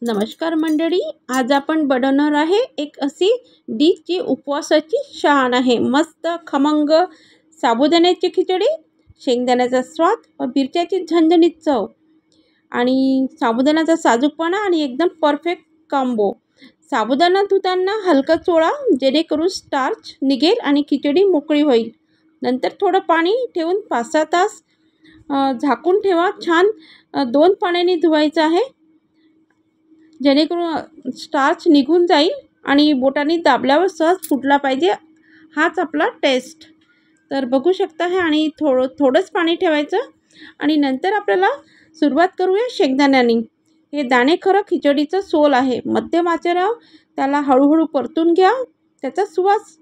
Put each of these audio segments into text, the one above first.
नमस्कार मंडळी, आज आपण बनवणार आहे एक अशी डिश जी उपवासाची शान आहे। मस्त खमंग साबुदाण्याची खिचडी, शेंगदाण्याचा स्वाद व मिरच्याची झणझणीत चव आणि साबुदाण्याचा साजूकपणा आणि एकदम परफेक्ट कॉम्बो। साबुदाणा धुताना हलका चोळा, जेणेकरून स्टार्च निघेल आणि खिचडी मोकळी होईल। नंतर थोडं पाणी ठेवून 5-6 तास झाकून ठेवा। छान 2 पाण्याने धुवायचं आहे, जेणेकरून स्टार्च निघून जाईल आणि बोटाने दाबल्यावर सहज फुटला पाहिजे, हाच आपला टेस्ट। तर बघू शकता आहे आणि थोडंच पाणी ठेवायचं आणि नंतर आपल्याला सुरुवात करूया शेंगदाण्याने। हे दाणे खरं खिचडीचं सोल आहे। मध्यम आचेवर त्याला हळूहळू परतून घ्या। त्याचा सुवास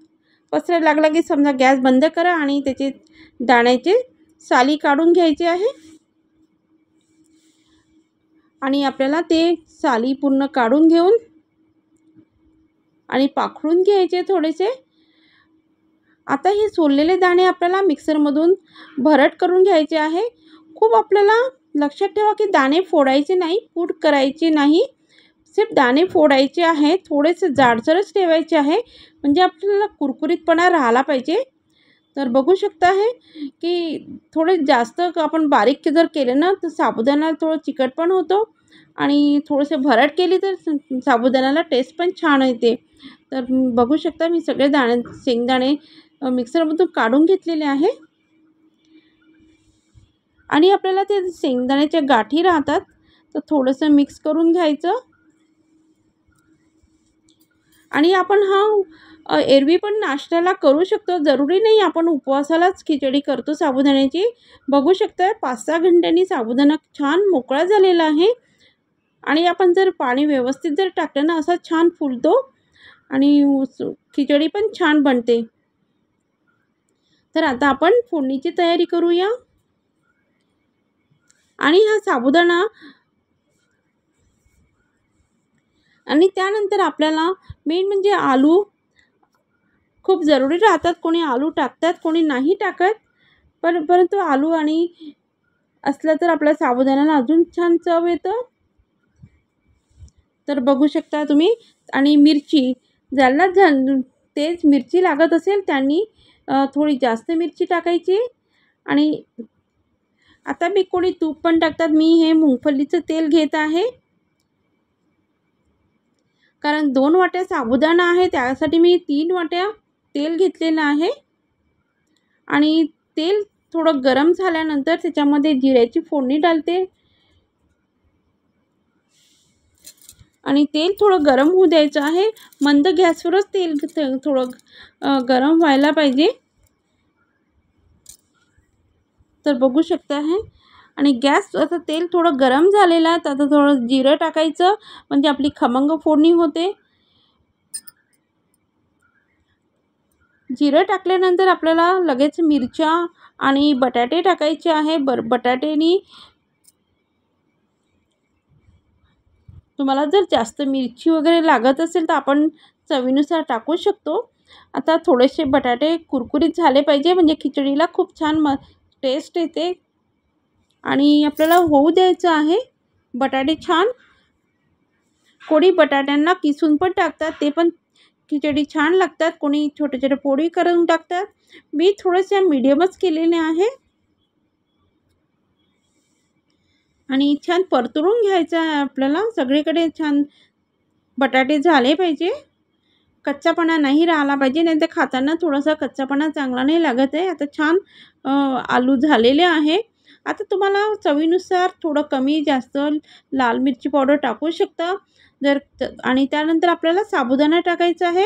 पसरायला लागला की समजा गॅस बंद करा आणि त्याचे दाण्याचे साली काढून घ्यायचे आहे आणि आपल्याला ते साली पूर्ण काढून घेऊन आणि पाखडून घ्यायचे थोडेसे। आता हे सोललेले दाणे आपल्याला मिक्सरमधून भरड करून घ्यायचे आहे। खूप आपल्याला लक्षात ठेवा की दाणे फोडायचे नाही, कूट करायचे नाही, सिर्फ दाणे फोडायचे आहे। थोडेसे जाडसरच ठेवायचे आहे, म्हणजे आपल्याला कुरकुरीतपणा राहिला पाहिजे। तर बघू शकता आहे की थोडे जास्त आपण बारीक जर केले ना तर साबुदाणा थोडं चिकट पण होतो आणि थोडेसे भरड केली तर साबुदाण्याला टेस्ट पण छान येते। तर बघू शकता मी सगळे शेंगदाणे मिक्सरमधून काढून घेतलेले आहे आणि आपल्याला ते शेंगदाण्याच्या गाठी राहतात, तर थोडंसं मिक्स करून घ्यायचं। आणि आपण हा एरवी पण नाश्त्याला करू शकतो, जरुरी नाही आपण उपवासालाच खिचडी करतो साबुदाण्याची। बघू शकता 5-6 घंट्यांनी साबुदाणा छान मोकळा झालेला आहे आणि आपण जर पाणी व्यवस्थित जर टाकलं ना असा छान फुलतो आणि खिचडी पण छान बनते। तर आता आपण फोडणीची तयारी करूया आणि हा साबुदाणा आणि त्यानंतर आपल्याला मेन म्हणजे आलू खूप जरुरी राहतात। कोणी आलू टाकतात, कोणी नाही टाकत, परंतु आलू आणि असलं तर आपल्या साबुदाण्याला अजून छान चव येतं। तर बघू शकता तुम्ही आणि मिरची, ज्याला तेज मिरची लागत असेल त्यांनी थोडी जास्त मिरची टाकायची। आणि आता मी कोणी तूप पण टाकतात, मी हे मूंगफलीचं तेल घेत आहे, कारण 2 वाट्या साबुदाणा आहे त्यासाठी मी 3 वाट्या तेल घेतलेलं आहे। आणि तेल थोडं गरम झाल्यानंतर त्याच्यामध्ये जिऱ्याची फोडणी डालते आणि तेल थोडं गरम होऊ द्यायचं आहे। मंद गॅसवरच तेल थोडं गरम व्हायला पाहिजे। तर बघू शकता आहे आणि गॅस आता तेल थोडं गरम झालेलं आहे, आता थोडं जिरं टाकायचं, म्हणजे आपली खमंग फोडणी होते। जिरं टाकल्यानंतर आपल्याला लगेच मिरच्या आणि बटाटे टाकायचे आहे। बटाट्यानी तुम्हाला जर जास्त मिरची वगैरे लागत असेल तर आपण चवीनुसार टाकू शकतो। आता थोडेसे बटाटे कुरकुरीत झाले पाहिजे, म्हणजे खिचडीला खूप छान टेस्ट येते आणि आपल्याला होऊ द्यायचं आहे बटाटे छान। कोणी बटाट्यांना किसून पण टाकतात, ते पण खिचडी छान लागतात। कोणी छोटे छोटे पोळी करून टाकतात, मी थोडेसे मीडियमच केलेले आहे आणि छान परतून घ्यायचं आहे आपल्याला। सगळीकडे छान बटाटे झाले पाहिजे, कच्चापणा नाही राहिला पाहिजे, नाही तर खाताना थोडासा कच्चापणा चांगला नाही लागत आहे। आता छान आलू झालेले आहे। आता तुम्हाला चवीनुसार थोडं कमी जास्त लाल मिरची पावडर टाकू शकता जर, आणि त्यानंतर आपल्याला साबुदाणा टाकायचा आहे।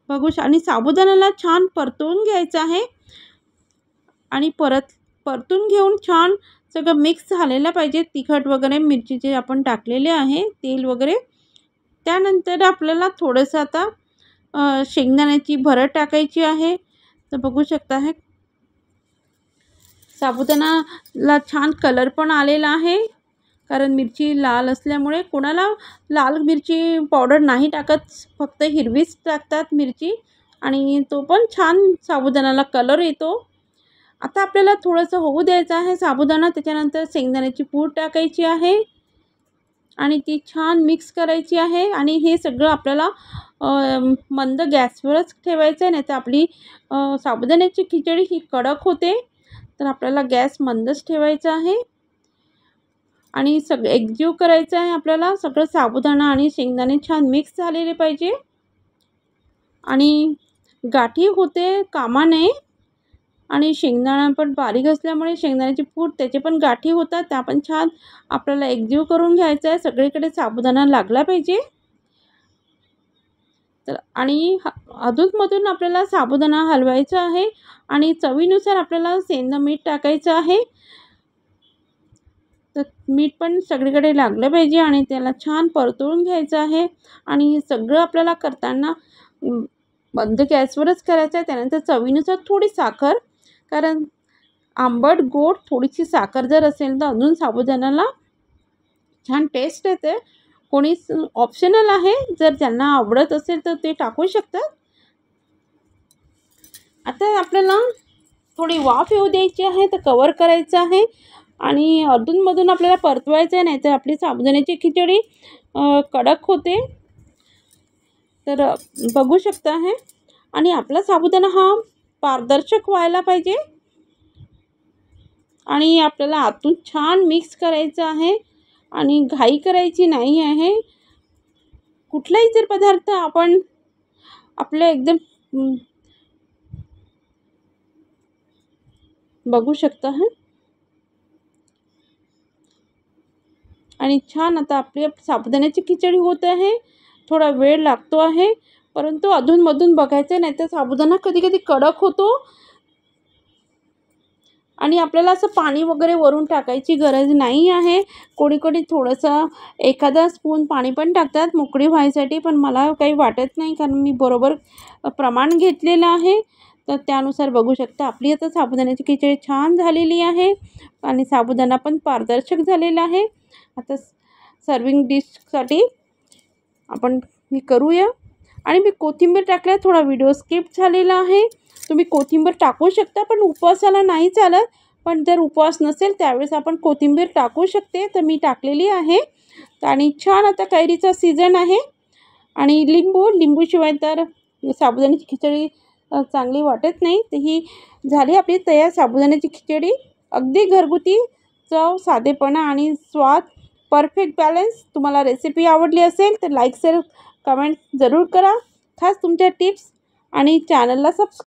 बघू आणि साबुदाण्याला छान परतून घ्यायचं आहे आणि परतून घेऊन छान सगळं मिक्स झालेलं पाहिजे। तिखट वगैरे मिरचीचे आपण टाकलेले आहे, तेल वगैरे। त्यानंतर आपल्याला थोडंसं आता शेंगदाण्याची भरड टाकायची आहे। तर बघू शकता आहे साबुदाण्याला छान कलर पण आलेला आहे, कारण मिरची लाल असल्यामुळे। कोणाला लाल मिरची पावडर नाही टाकत, फक्त हिरवीच टाकतात मिरची, आणि तो पण छान साबुदाण्याला कलर येतो। आता आपल्याला थोडंसं होऊ द्यायचं आहे साबुदाणा. त्याच्यानंतर शेंगदाण्याची पूड टाकायची आहे आणि ती छान मिक्स करायची आहे. आणि हे सगळं आपल्याला मंद गॅसवरच ठेवायचं आहे, नाही तर आपली साबुदाण्याची खिचडी ही कडक होते. तर आपल्याला गॅस मंदच ठेवायचा आहे आणि सगळं एकजीव करायचं आहे आपल्याला. सगळं साबुदाणा आणि शेंगदाणे छान मिक्स झालेले पाहिजे आणि गाठी होते कामा नये. आणि शेंगदाणा पण बारीक असल्यामुळे शेंगदाण्याची पूड त्याचे पण गाठी होतात, त्या पण छान आपल्याला एकजीव करून घ्यायचं आहे. सगळीकडे साबुदाणा लागला पाहिजे. तर आणि अधूनमधून आपल्याला साबुदाणा हलवायचा आहे आणि चवीनुसार आपल्याला सेंधं मीठ टाकायचं आहे. तर मीठ पण सगळीकडे लागलं पाहिजे आणि त्याला छान परतवून घ्यायचं आहे. आणि हे सगळं आपल्याला करताना बंद गॅसवरच करायचं आहे. त्यानंतर चवीनुसार थोडी साखर, कारण आंबट गोड थोडीशी साखर जर असेल तर अजून साबुदाण्याला छान टेस्ट येते. कोणी ऑप्शनल आहे, जर ज्यांना आवडत असेल तर ते टाकू शकतात. आता आपल्याला थोडी वाफ येऊ द्यायची आहे, तर कवर करायचं आहे आणि अधूनमधून आपल्याला परतवायचं आहे, नाही तर आपली साबुदाण्याची खिचडी कडक होते. तर बघू शकता आहे. आणि आपला साबुदाणा हा पारदर्शक व्हायला पाहिजे आणि आपल्याला आतून छान मिक्स करायचं आहे आणि घाई करायची नाही आहे. कुठलाही जर पदार्थ आपण आपलं एकदम बघू शकता आहे. आणि छान आता आपली साबुदाण्याची खिचडी होत आहे. थोडा वेळ लागतो आहे, परंतु अधूनमधून बघायचं, नाही तर साबुदाणा कधी कधी कडक होतो आणि आपल्याला असं पाणी वगैरे वरून टाकायची गरज नाही आहे. कोणी कोणी थोडंसं एखादा स्पून पाणी पण टाकतात मोकळी व्हायसाठी, पण मला काही वाटत नाही, कारण मी बरोबर प्रमाण घेतलेलं आहे. तर त्यानुसार बघू शकता आपली आता साबुदाण्याची खिचडी छान झालेली आहे आणि साबुदाणा पण पारदर्शक झालेला आहे. आता सर्विंग डिशसाठी आपण हे करूया. आणि मी कोथिंबीर टाकल्या, थोडा व्हिडिओ स्किप झालेला आहे. तुम्ही कोथिंबीर टाकू शकता, पण उपवासाला नाही चालत. पण जर उपवास नसेल त्यावेळेस आपण कोथिंबीर टाकू शकते, तर मी टाकलेली आहे. आणि छान आता कैरीचा सीझन आहे आणि लिंबूशिवाय तर साबुदाण्याची खिचडी चांगली वाटत नाही. तर ही झाली आपली तयार साबुदाण्याची खिचडी. अगदी घरगुती चव, साधेपणा आणि स्वाद परफेक्ट बॅलन्स. तुम्हाला रेसिपी आवडली असेल तर लाईक शेअर कमेंट जरूर करा. खास तुमच्या टिप्स आणि चॅनलला सबस्क्राईब